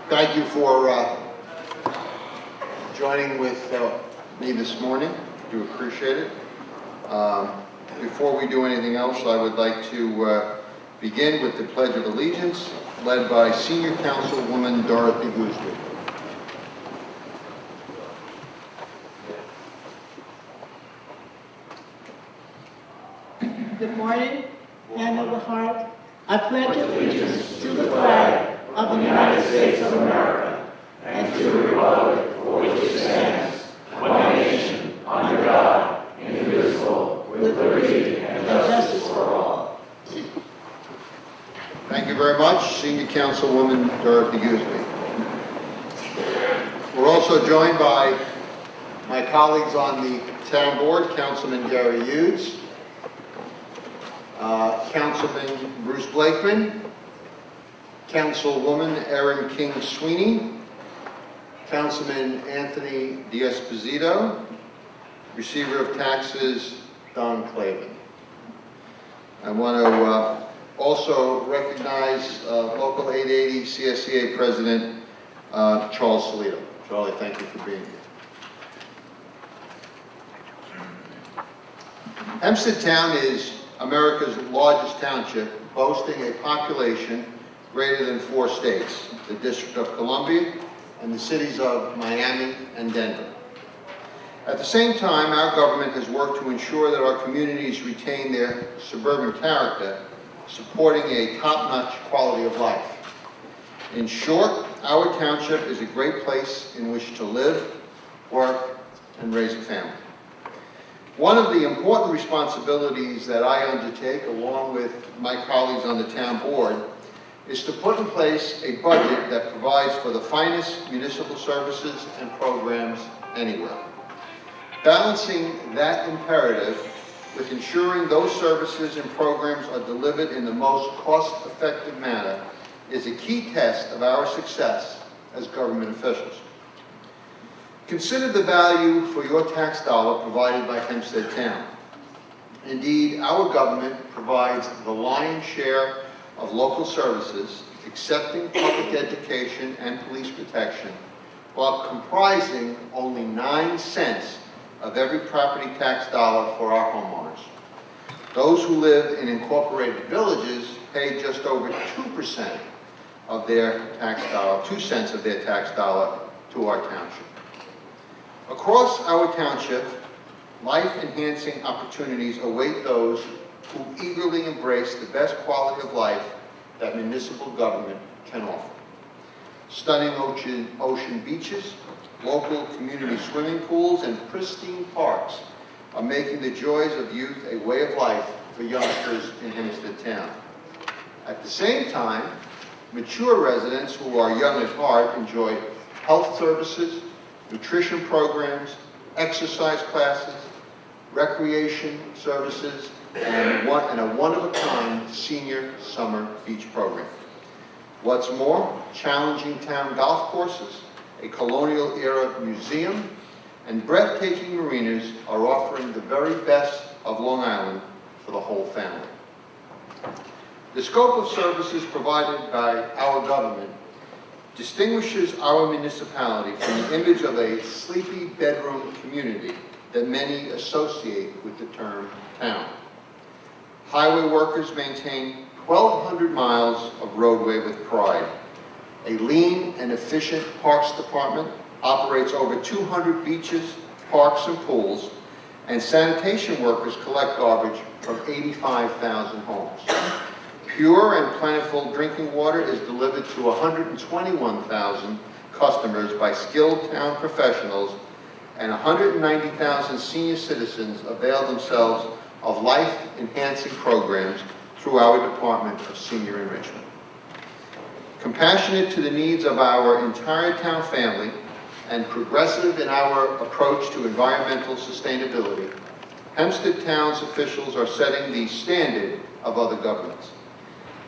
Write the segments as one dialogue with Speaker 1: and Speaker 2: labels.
Speaker 1: Thank you for joining with me this morning. I do appreciate it. Before we do anything else, I would like to begin with the Pledge of Allegiance, led by Senior Councilwoman Dorothy Goosley.
Speaker 2: Good morning, hand of the heart. I pledge allegiance to the flag of the United States of America and to the republic for which it stands, one nation, under God, indivisible, with liberty and justice for all.
Speaker 1: Thank you very much, Senior Councilwoman Dorothy Goosley. We're also joined by my colleagues on the town board, Councilman Gary Hughes, Councilman Bruce Blakeman, Councilwoman Erin King-Sweeney, Councilman Anthony D'Esposito, Receiver of Taxes Don Clavin. I want to also recognize Local 880 CSCA President Charles Salito. Charlie, thank you for being here. Hempstead Town is America's largest township, boasting a population greater than 4 states, the District of Columbia, and the cities of Miami and Denver. At the same time, our government has worked to ensure that our communities retain their suburban character, supporting a top-notch quality of life. In short, our township is a great place in which to live, work, and raise a family. One of the important responsibilities that I undertake, along with my colleagues on the town board, is to put in place a budget that provides for the finest municipal services and programs anywhere. Balancing that imperative with ensuring those services and programs are delivered in the most cost-effective manner is a key test of our success as government officials. Consider the value for your tax dollar provided by Hempstead Town. Indeed, our government provides the lion's share of local services, excepting public education and police protection, while comprising only 9 cents of every property tax dollar for our homeowners. Those who live in incorporated villages pay just over 2% of their tax dollar, 2 cents of their tax dollar to our township. Across our township, life-enhancing opportunities await those who eagerly embrace the best quality of life that municipal government can offer. Stunning ocean beaches, local community swimming pools, and pristine parks are making the joys of youth a way of life for youngsters in Hempstead Town. At the same time, mature residents who are young at heart enjoy health services, nutrition programs, exercise classes, recreation services, and a one-of-a-kind senior summer beach program. What's more, challenging town golf courses, a colonial-era museum, and breathtaking marinas are offering the very best of Long Island for the whole family. The scope of services provided by our government distinguishes our municipality from the image of a sleepy bedroom community that many associate with the term town. Highway workers maintain 1,200 miles of roadway with pride. A lean and efficient parks department operates over 200 beaches, parks, and pools, and sanitation workers collect garbage from 85,000 homes. Pure and plentiful drinking water is delivered to 121,000 customers by skilled town professionals, and 190,000 senior citizens avail themselves of life-enhancing programs through our Department of Senior Enrichment. Compassionate to the needs of our entire town family and progressive in our approach to environmental sustainability, Hempstead Town's officials are setting the standard of other governments.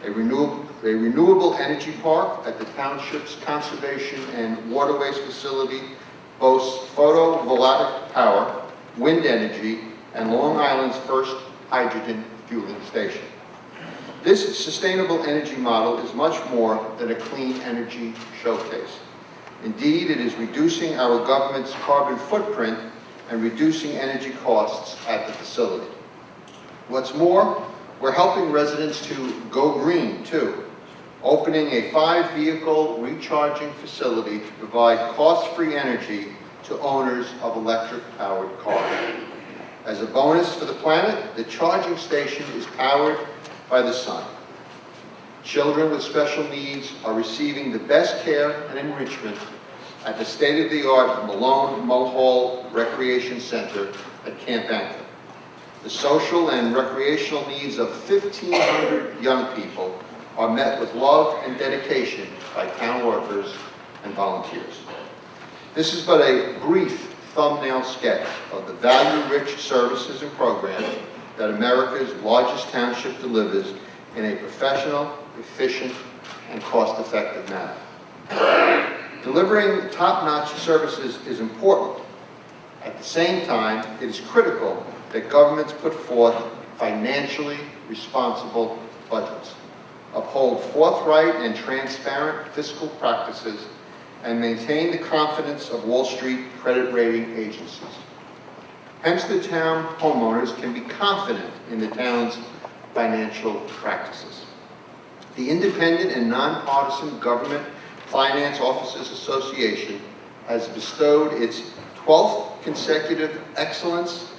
Speaker 1: A renewable energy park at the township's conservation and waterways facility boasts photovoltaic power, wind energy, and Long Island's first hydrogen fueling station. This sustainable energy model is much more than a clean energy showcase. Indeed, it is reducing our government's carbon footprint and reducing energy costs at the facility. What's more, we're helping residents to go green too, opening a 5-vehicle recharging facility to provide cost-free energy to owners of electric-powered cars. As a bonus for the planet, the charging station is powered by the sun. Children with special needs are receiving the best care and enrichment at the state-of-the-art Malone Mulhall Recreation Center at Camp Anchor. The social and recreational needs of 1,500 young people are met with love and dedication by town workers and volunteers. This is but a brief thumbnail sketch of the value-rich services and programs that America's largest township delivers in a professional, efficient, and cost-effective manner. Delivering top-notch services is important. At the same time, it is critical that governments put forth financially responsible budgets, uphold forthright and transparent fiscal practices, and maintain the confidence of Wall Street credit rating agencies. Hempstead Town homeowners can be confident in the town's financial practices. The Independent and Nonpartisan Government Finance Officers Association has bestowed its 12th consecutive Excellence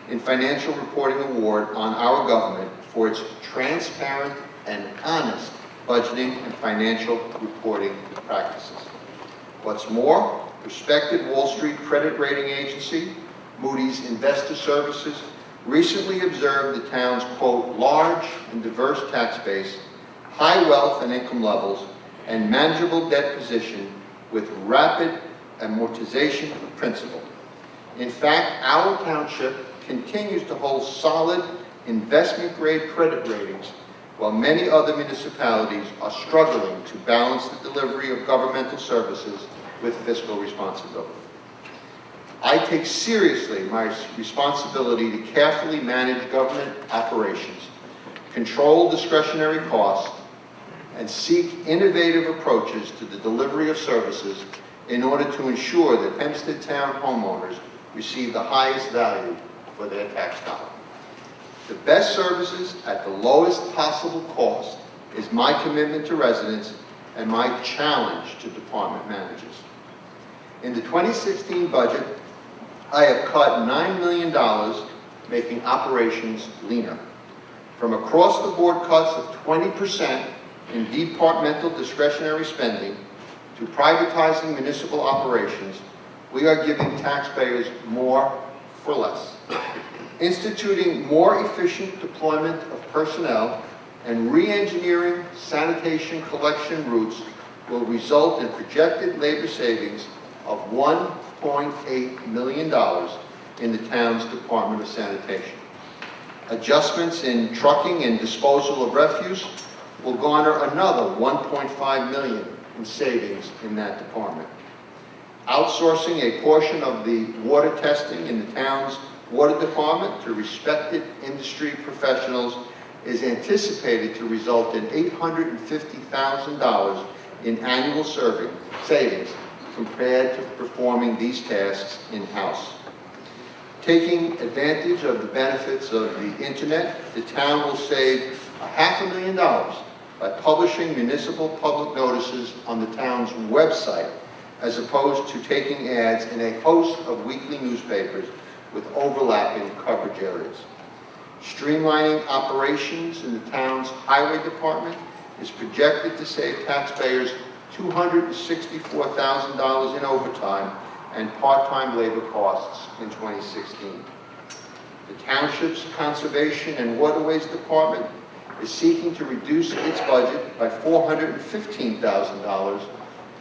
Speaker 1: in Financial Reporting Award on our government for its transparent and honest budgeting and financial reporting practices. What's more, respected Wall Street credit rating agency, Moody's Investor Services, recently observed the town's, quote, large and diverse tax base, high wealth and income levels, and manageable debt position with rapid amortization principle. In fact, our township continues to hold solid investment-grade credit ratings, while many other municipalities are struggling to balance the delivery of governmental services with fiscal responsibility. I take seriously my responsibility to carefully manage government operations, control discretionary costs, and seek innovative approaches to the delivery of services in order to ensure that Hempstead Town homeowners receive the highest value for their tax dollar. The best services at the lowest possible cost is my commitment to residents and my challenge to department managers. In the 2016 budget, I have cut $9 million, making operations leaner. From across-the-board cuts of 20% in departmental discretionary spending to privatizing municipal operations, we are giving taxpayers more for less. Instituting more efficient deployment of personnel and re-engineering sanitation collection routes will result in projected labor savings of $1.8 million in the town's Department of Sanitation. Adjustments in trucking and disposal of refuse will garner another $1.5 million in savings in that department. Outsourcing a portion of the water testing in the town's water department to respected industry professionals is anticipated to result in $850,000 in annual savings compared to performing these tasks in-house. Taking advantage of the benefits of the internet, the town will save $500,000 by publishing municipal public notices on the town's website, as opposed to taking ads in a host of weekly newspapers with overlapping coverage areas. Streamlining operations in the town's highway department is projected to save taxpayers $264,000 in overtime and part-time labor costs in 2016. The township's Conservation and Waterways Department is seeking to reduce its budget by $415,000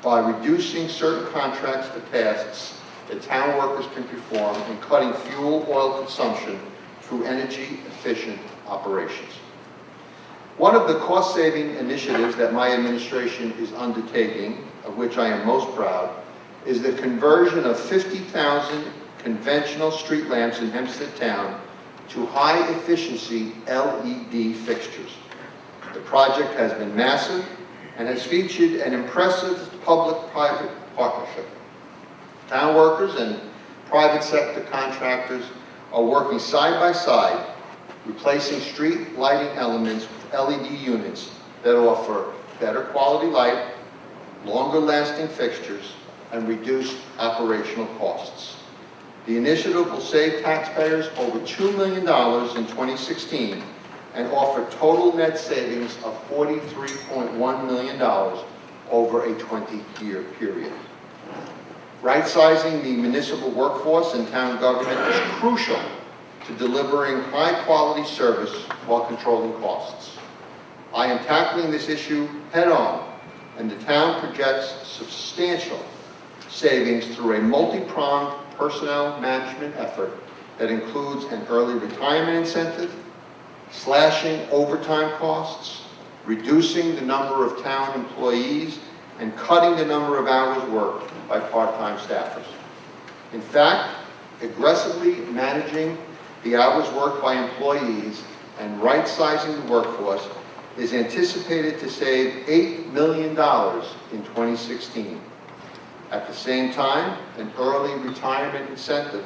Speaker 1: by reducing certain contracts for tasks that town workers can perform and cutting fuel oil consumption through energy-efficient operations. One of the cost-saving initiatives that my administration is undertaking, of which I am most proud, is the conversion of 50,000 conventional street lamps in Hempstead Town to high-efficiency LED fixtures. The project has been massive and has featured an impressive public-private partnership. Town workers and private sector contractors are working side by side, replacing street lighting elements with LED units that offer better quality light, longer lasting fixtures, and reduced operational costs. The initiative will save taxpayers over $2 million in 2016 and offer total net savings of $43.1 million over a 20-year period. Right-sizing the municipal workforce and town government is crucial to delivering high-quality service while controlling costs. I am tackling this issue head-on, and the town projects substantial savings through a multi-pronged personnel management effort that includes an early retirement incentive, slashing overtime costs, reducing the number of town employees, and cutting the number of hours worked by part-time staffers. In fact, aggressively managing the hours worked by employees and right-sizing the workforce is anticipated to save $8 million in 2016. At the same time, an early retirement incentive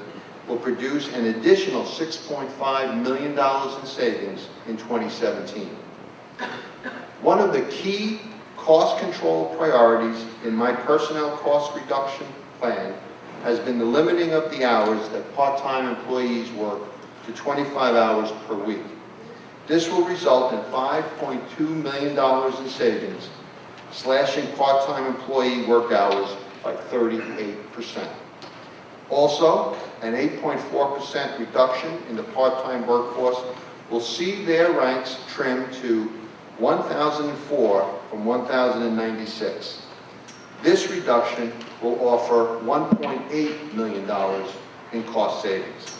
Speaker 1: will produce an additional $6.5 million in savings in 2017. One of the key cost control priorities in my personnel cost reduction plan has been the limiting of the hours that part-time employees work to 25 hours per week. This will result in $5.2 million in savings, slashing part-time employee work hours by 38%. Also, an 8.4% reduction in the part-time workforce will see their ranks trimmed to 1,004 from 1,096. This reduction will offer $1.8 million in cost savings.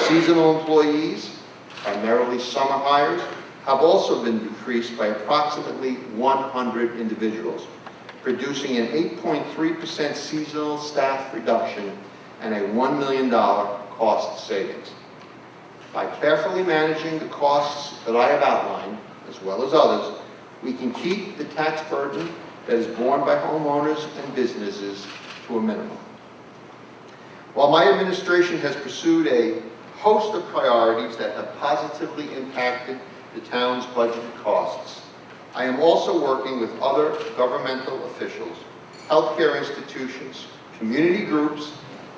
Speaker 1: Seasonal employees, primarily summer hires, have also been decreased by approximately 100 individuals, producing an 8.3% seasonal staff reduction and a $1 million cost savings. By carefully managing the costs that I have outlined, as well as others, we can keep the tax burden that is borne by homeowners and businesses to a minimum. While my administration has pursued a host of priorities that have positively impacted the town's budgeted costs, I am also working with other governmental officials, healthcare institutions, community groups,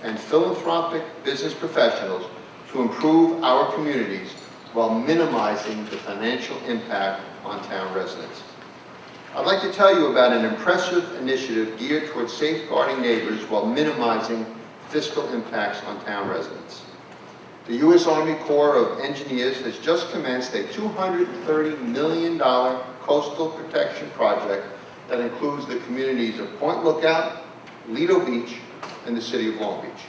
Speaker 1: and philanthropic business professionals to improve our communities while minimizing the financial impact on town residents. I'd like to tell you about an impressive initiative geared towards safeguarding neighbors while minimizing fiscal impacts on town residents. The U.S. Army Corps of Engineers has just commenced a $230 million coastal protection project that includes the communities of Point Lookout, Lido Beach, and the city of Long Beach.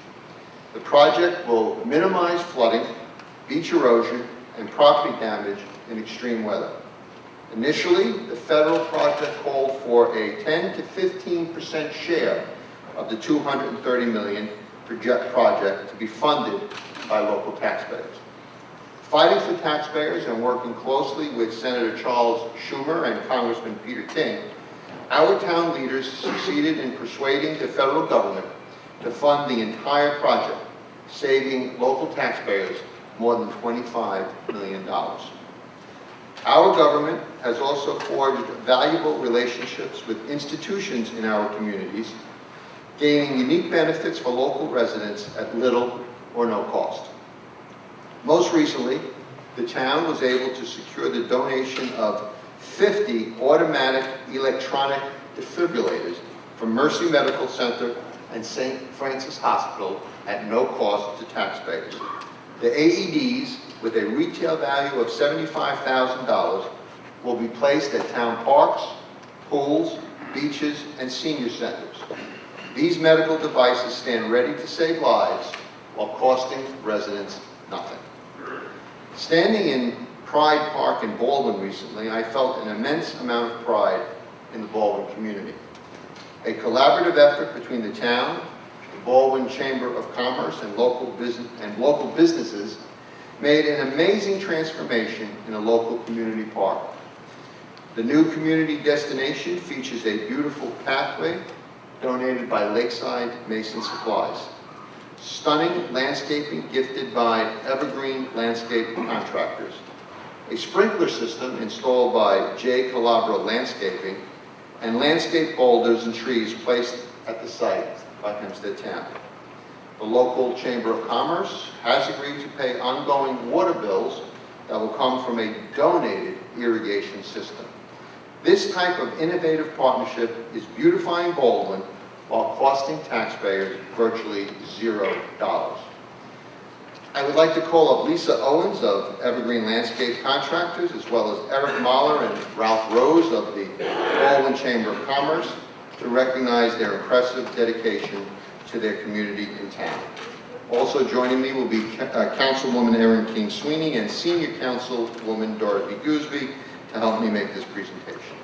Speaker 1: The project will minimize flooding, beach erosion, and property damage in extreme weather. Initially, the federal project called for a 10 to 15% share of the $230 million project to be funded by local taxpayers. Fighting for taxpayers and working closely with Senator Charles Schumer and Congressman Peter King, our town leaders succeeded in persuading the federal government to fund the entire project, saving local taxpayers more than $25 million. Our government has also forged valuable relationships with institutions in our communities, gaining unique benefits for local residents at little or no cost. Most recently, the town was able to secure the donation of 50 automatic electronic defibrillators from Mercy Medical Center and St. Francis Hospital at no cost to taxpayers. The AEDs, with a retail value of $75,000, will be placed at town parks, pools, beaches, and senior centers. These medical devices stand ready to save lives while costing residents nothing. Standing in Pride Park in Baldwin recently, I felt an immense amount of pride in the Baldwin community. A collaborative effort between the town, the Baldwin Chamber of Commerce, and local businesses made an amazing transformation in a local community park. The new community destination features a beautiful pathway donated by Lakeside Mason Supplies. Stunning landscaping gifted by Evergreen Landscape Contractors. A sprinkler system installed by J. Calabro Landscaping, and landscape boulders and trees placed at the site by Hempstead Town. The local Chamber of Commerce has agreed to pay ongoing water bills that will come from a donated irrigation system. This type of innovative partnership is beautifying Baldwin while costing taxpayers virtually $0. I would like to call up Lisa Owens of Evergreen Landscape Contractors, as well as Eric Mahler and Ralph Rose of the Baldwin Chamber of Commerce, to recognize their impressive dedication to their community in town. Also joining me will be Councilwoman Erin King Sweeney and Senior Councilwoman Dorothy Gooseby to help me make this presentation.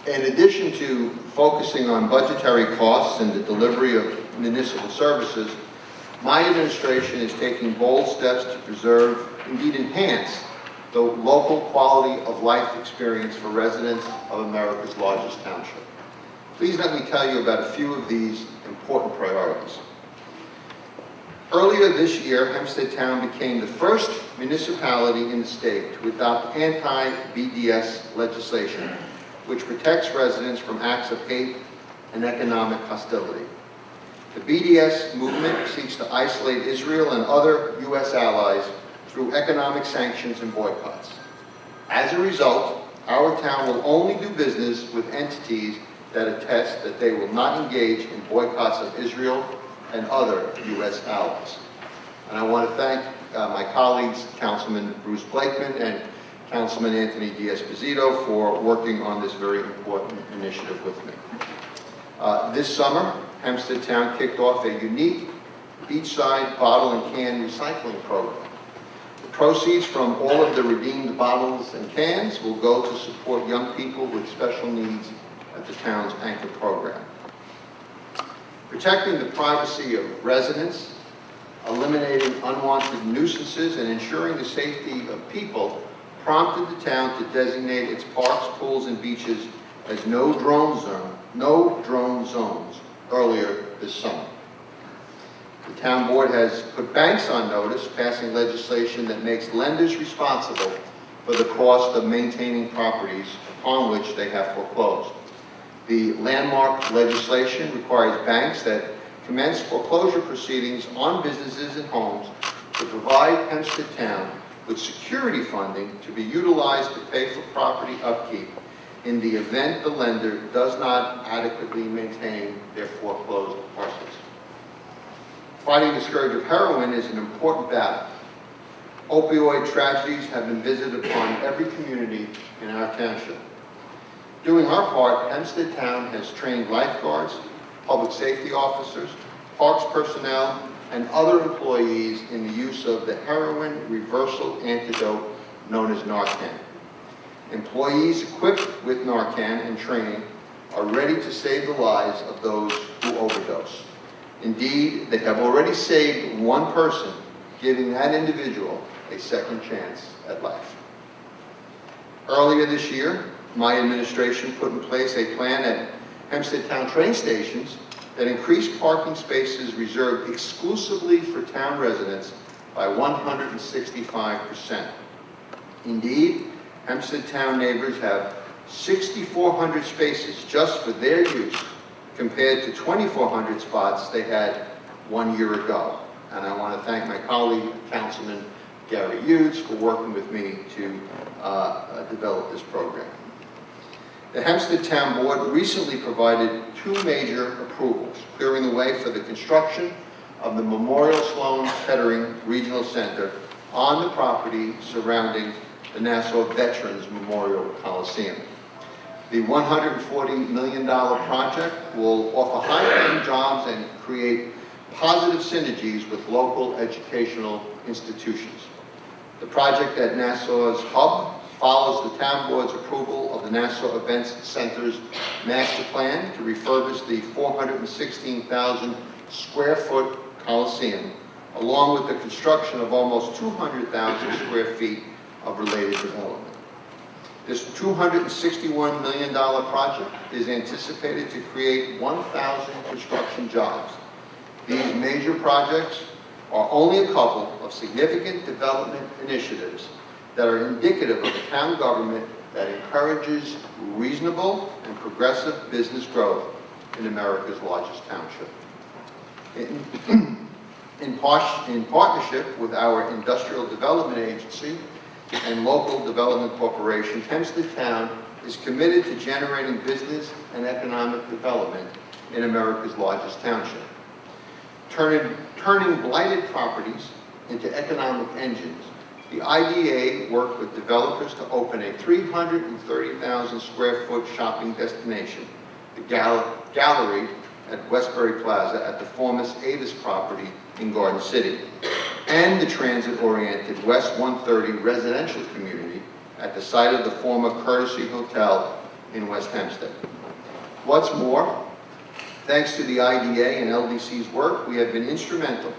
Speaker 1: In addition to focusing on budgetary costs and the delivery of municipal services, my administration is taking bold steps to preserve, indeed enhance, the local quality of life experience for residents of America's largest township. Please let me tell you about a few of these important priorities. Earlier this year, Hempstead Town became the first municipality in the state to adopt anti-BDS legislation, which protects residents from acts of hate and economic hostility. The BDS movement seeks to isolate Israel and other U.S. allies through economic sanctions and boycotts. As a result, our town will only do business with entities that attest that they will not engage in boycotts of Israel and other U.S. allies. And I want to thank my colleagues, Councilman Bruce Blakeman and Councilman Anthony D'Esposito, for working on this very important initiative with me. This summer, Hempstead Town kicked off a unique beachside bottle and can recycling program. The proceeds from all of the redeemed bottles and cans will go to support young people with special needs at the town's anchor program. Protecting the privacy of residents, eliminating unwanted nuisances, and ensuring the safety of people prompted the town to designate its parks, pools, and beaches as no drone zones earlier this summer. The town board has put banks on notice, passing legislation that makes lenders responsible for the cost of maintaining properties upon which they have foreclosed. The landmark legislation requires banks that commence foreclosure proceedings on businesses and homes to provide Hempstead Town with security funding to be utilized to pay for property upkeep in the event the lender does not adequately maintain their foreclosed parcels. Fighting the scourge of heroin is an important battle. Opioid tragedies have been visited upon every community in our township. Doing our part, Hempstead Town has trained lifeguards, public safety officers, parks personnel, and other employees in the use of the heroin reversal antidote known as Narcan. Employees equipped with Narcan and training are ready to save the lives of those who overdose. Indeed, they have already saved one person, giving that individual a second chance at life. Earlier this year, my administration put in place a plan at Hempstead Town train stations that increased parking spaces reserved exclusively for town residents by 165%. Indeed, Hempstead Town neighbors have 6,400 spaces just for their use, compared to 2,400 spots they had 1 year ago. And I want to thank my colleague, Councilman Gary Hughes, for working with me to develop this program. The Hempstead Town Board recently provided 2 major approvals, clearing the way for the construction of the Memorial Sloan Kettering Regional Center on the property surrounding the Nassau Veterans Memorial Coliseum. The $140 million project will offer high-paying jobs and create positive synergies with local educational institutions. The project at Nassau's hub follows the town board's approval of the Nassau Events Center's master plan to refurbish the 416,000 square foot Coliseum, along with the construction of almost 200,000 square feet of related development. This $261 million project is anticipated to create 1,000 construction jobs. These major projects are only a couple of significant development initiatives that are indicative of a town government that encourages reasonable and progressive business growth in America's largest township. In partnership with our Industrial Development Agency and Local Development Corporation, Hempstead Town is committed to generating business and economic development in America's largest township. Turning blighted properties into economic engines, the IDA worked with developers to open a 330,000 square foot shopping destination, the Gallery at Westbury Plaza at the former Avis property in Garden City, and the transit-oriented West 130 residential community at the site of the former Courtesy Hotel in West Hempstead. What's more, thanks to the IDA and LDC's work, we have been instrumental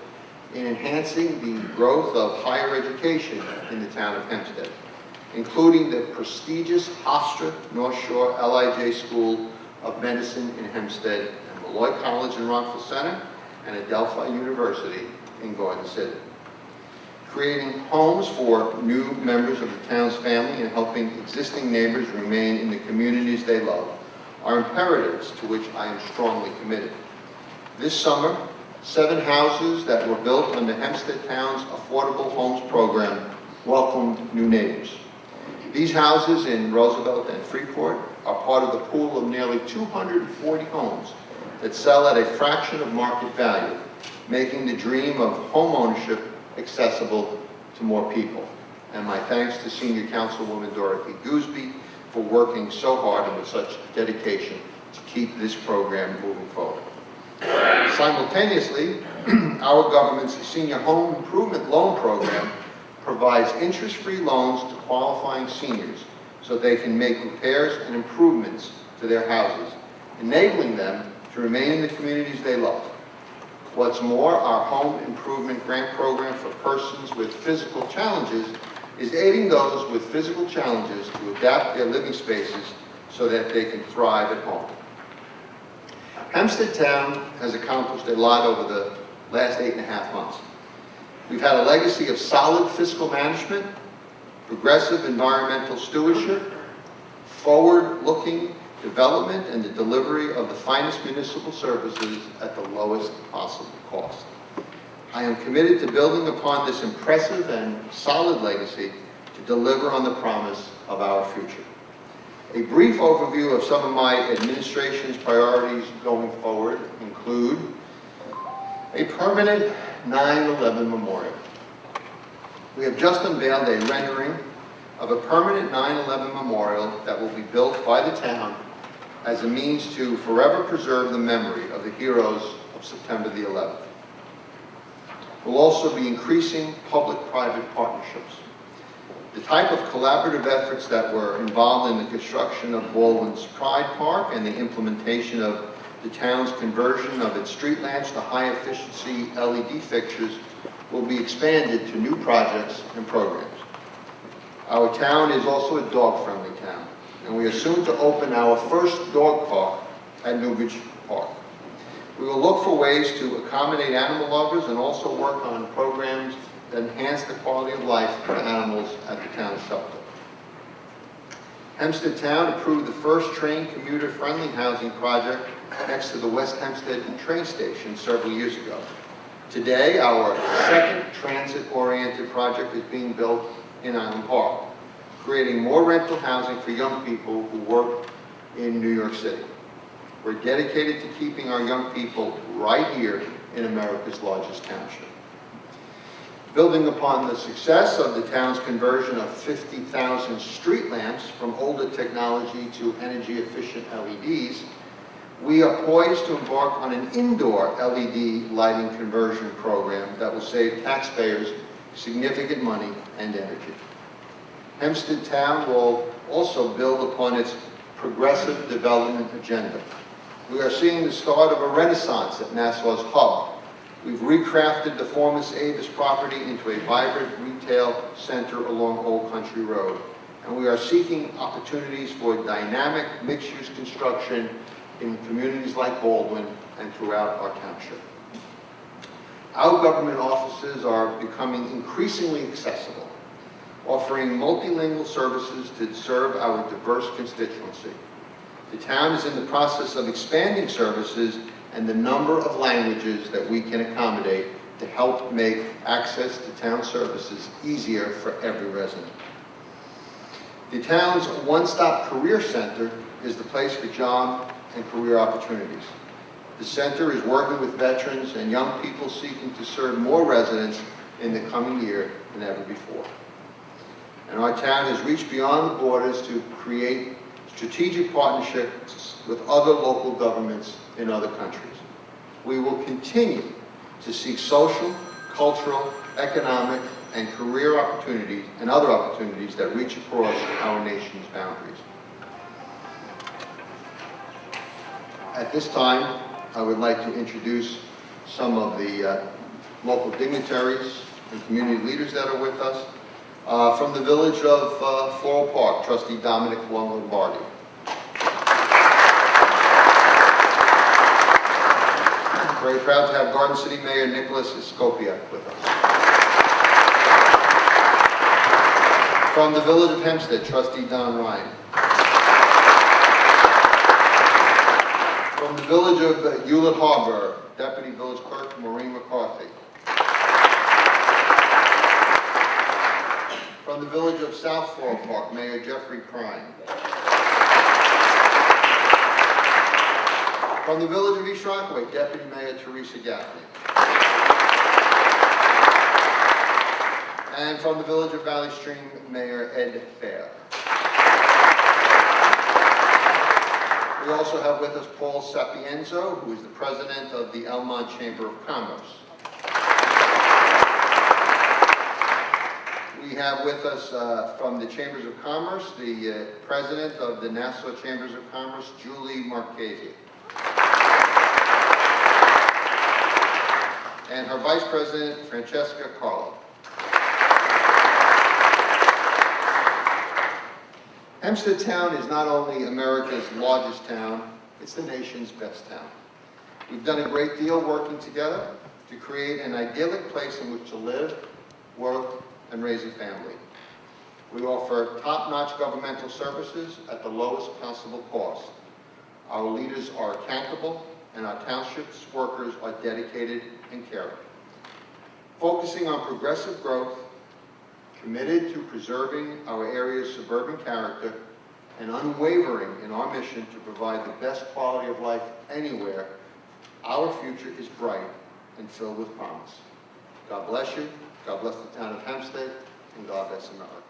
Speaker 1: in enhancing the growth of higher education in the town of Hempstead, including the prestigious Hofstra North Shore LIJ School of Medicine in Hempstead, and Malloy College in Rockville Center, and Adelphi University in Garden City. Creating homes for new members of the town's family and helping existing neighbors remain in the communities they love are imperatives to which I am strongly committed. This summer, 7 houses that were built under Hempstead Town's Affordable Homes Program welcomed new neighbors. These houses in Roosevelt and Freeport are part of the pool of nearly 240 homes that sell at a fraction of market value, making the dream of homeownership accessible to more people. And my thanks to Senior Councilwoman Dorothy Gooseby for working so hard and with such dedication to keep this program moving forward. Simultaneously, our government's Senior Home Improvement Loan Program provides interest-free loans to qualifying seniors so they can make repairs and improvements to their houses, enabling them to remain in the communities they love. What's more, our Home Improvement Grant Program for persons with physical challenges is aiding those with physical challenges to adapt their living spaces so that they can thrive at home. Hempstead Town has accomplished a lot over the last 8.5 months. We've had a legacy of solid fiscal management, progressive environmental stewardship, forward-looking development, and the delivery of the finest municipal services at the lowest possible cost. I am committed to building upon this impressive and solid legacy to deliver on the promise of our future. A brief overview of some of my administration's priorities going forward include a permanent 9/11 memorial. We have just unveiled a rendering of a permanent 9/11 memorial that will be built by the town as a means to forever preserve the memory of the heroes of September the 11th. We'll also be increasing public-private partnerships. The type of collaborative efforts that were involved in the construction of Baldwin's Pride Park and the implementation of the town's conversion of its street lamps to high-efficiency LED fixtures will be expanded to new projects and programs. Our town is also a dog-friendly town, and we are soon to open our first dog park at Newbridge Park. We will look for ways to accommodate animal lovers and also work on programs that enhance the quality of life for animals at the town shelter. Hempstead Town approved the first train commuter-friendly housing project next to the West Hempstead train station several years ago. Today, our second transit-oriented project is being built in Island Park, creating more rental housing for young people who work in New York City. We're dedicated to keeping our young people right here in America's largest township. Building upon the success of the town's conversion of 50,000 street lamps from older technology to energy-efficient LEDs, we are poised to embark on an indoor LED lighting conversion program that will save taxpayers significant money and energy. Hempstead Town will also build upon its progressive development agenda. We are seeing the start of a renaissance at Nassau's hub. We've recrafted the former Avis property into a vibrant retail center along Old Country Road. And we are seeking opportunities for dynamic mixed-use construction in communities like Baldwin and throughout our township. Our government offices are becoming increasingly accessible, offering multilingual services to serve our diverse constituency. The town is in the process of expanding services and the number of languages that we can accommodate to help make access to town services easier for every resident. The town's one-stop career center is the place for job and career opportunities. The center is working with veterans and young people seeking to serve more residents in the coming year than ever before. And our town has reached beyond the borders to create strategic partnerships with other local governments in other countries. We will continue to seek social, cultural, economic, and career opportunities and other opportunities that reach across our nation's boundaries. At this time, I would like to introduce some of the local dignitaries and community leaders that are with us. From the village of Floral Park, Trustee Dominic Lombardi. Very proud to have Garden City Mayor Nicholas Iskopiak with us. From the village of Hempstead, Trustee Don Ryan. From the village of Hewlett Harbor, Deputy Village Clerk Maureen McCarthy. From the village of South Floral Park, Mayor Jeffrey Prime. From the village of East Rockaway, Deputy Mayor Teresa Gaffney. And from the village of Valley Stream, Mayor Ed Fair. We also have with us Paul Sapienzo, who is the president of the Elmont Chamber of Commerce. We have with us from the Chambers of Commerce, the president of the Nassau Chambers of Commerce, Julie Marchese. And her vice president, Francesca Carlo. Hempstead Town is not only America's largest town, it's the nation's best town. We've done a great deal working together to create an idyllic place in which to live, work, and raise a family. We offer top-notch governmental services at the lowest possible cost. Our leaders are accountable, and our township's workers are dedicated and caring. Focusing on progressive growth, committed to preserving our area's suburban character, and unwavering in our mission to provide the best quality of life anywhere, our future is bright and filled with promise. God bless you, God bless the town of Hempstead, and God bless America.